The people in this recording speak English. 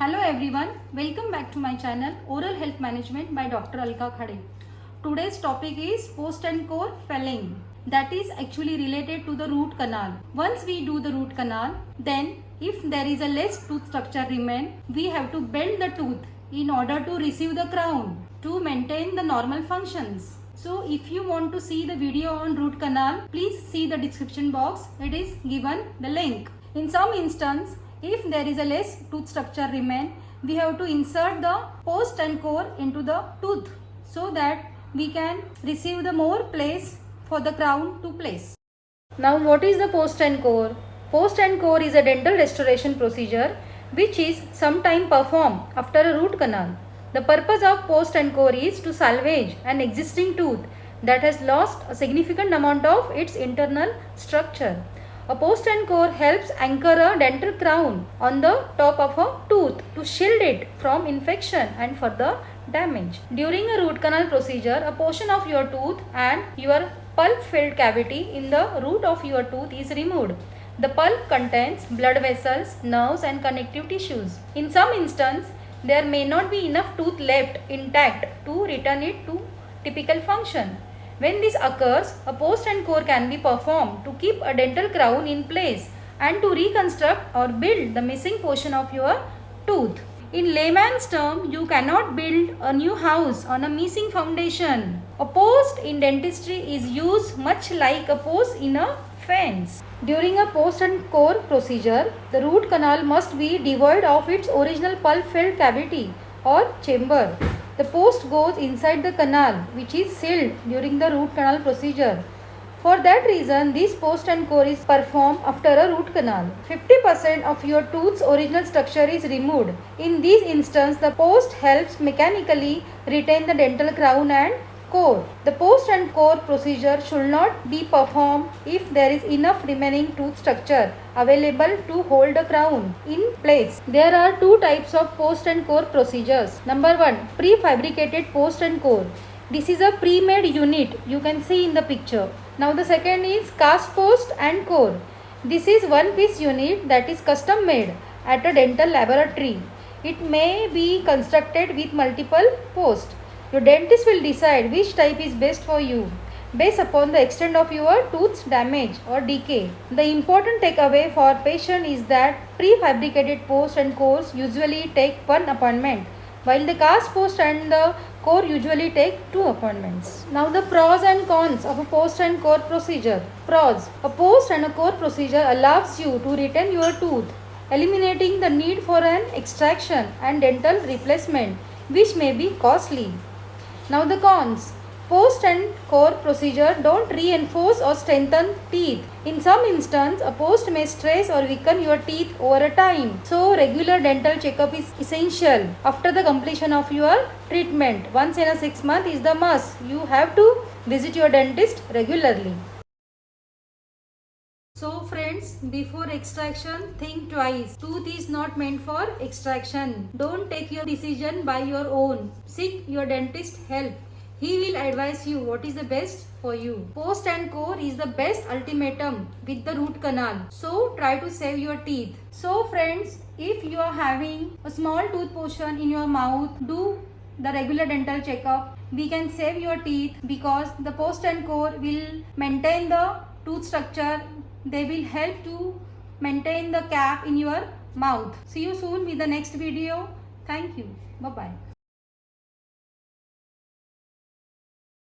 Hello everyone, welcome back to my channel Oral Health Management by Dr. Alka Khade. Today's topic is post and core filling, that is actually related to the root canal. Once we do the root canal, then if there is a less tooth structure remain, we have to bend the tooth in order to receive the crown to maintain the normal functions. So if you want to see the video on root canal, please see the description box. It is given the link. In some instance, if there is a less tooth structure remain, we have to insert the post and core into the tooth so that we can receive the more place for the crown to place. Now what is the post and core? Post and core is a dental restoration procedure which is sometime performed after a root canal. The purpose of post and core is to salvage an existing tooth that has lost a significant amount of its internal structure. A post and core helps anchor a dental crown on the top of a tooth to shield it from infection and further damage. During a root canal procedure, a portion of your tooth and your pulp-filled cavity in the root of your tooth is removed. The pulp contains blood vessels, nerves and connective tissues. In some instances, there may not be enough tooth left intact to return it to typical function. When this occurs, a post and core can be performed to keep a dental crown in place and to reconstruct or build the missing portion of your tooth. In layman's term, you cannot build a new house on a missing foundation. A post in dentistry is used much like a post in a fence. During a post and core procedure, the root canal must be devoid of its original pulp-filled cavity or chamber. The post goes inside the canal, which is sealed during the root canal procedure. For that reason, this post and core is performed after a root canal. 50% of your tooth's original structure is removed. In this instance, the post helps mechanically retain the dental crown and core. The post and core procedure should not be performed if there is enough remaining tooth structure available to hold the crown in place. There are two types of post and core procedures. Number 1, prefabricated post and core. This is a pre-made unit you can see in the picture. Now the second is cast post and core. This is one piece unit that is custom made at a dental laboratory. It may be constructed with multiple posts. Your dentist will decide which type is best for you based upon the extent of your tooth's damage or decay. The important takeaway for patient is that prefabricated post and cores usually take one appointment, while the cast post and the core usually take 2 appointments. Now the pros and cons of a post and core procedure. Pros. A post and a core procedure allows you to retain your tooth, eliminating the need for an extraction and dental replacement, which may be costly. Now the cons. Post and core procedure don't reinforce or strengthen teeth. In some instances, a post may stress or weaken your teeth over a time. So regular dental checkup is essential after the completion of your treatment. Once in a 6 months is the must. You have to visit your dentist regularly. So friends, before extraction, think twice. Tooth is not meant for extraction. Don't take your decision by your own. Seek your dentist help. He will advise you what is the best for you. Post and core is the best ultimatum with the root canal. So try to save your teeth. So friends, if you are having a small tooth portion in your mouth, do the regular dental checkup. We can save your teeth because the post and core will maintain the tooth structure. They will help to maintain the cap in your mouth. See you soon with the next video. Thank you. Bye-bye.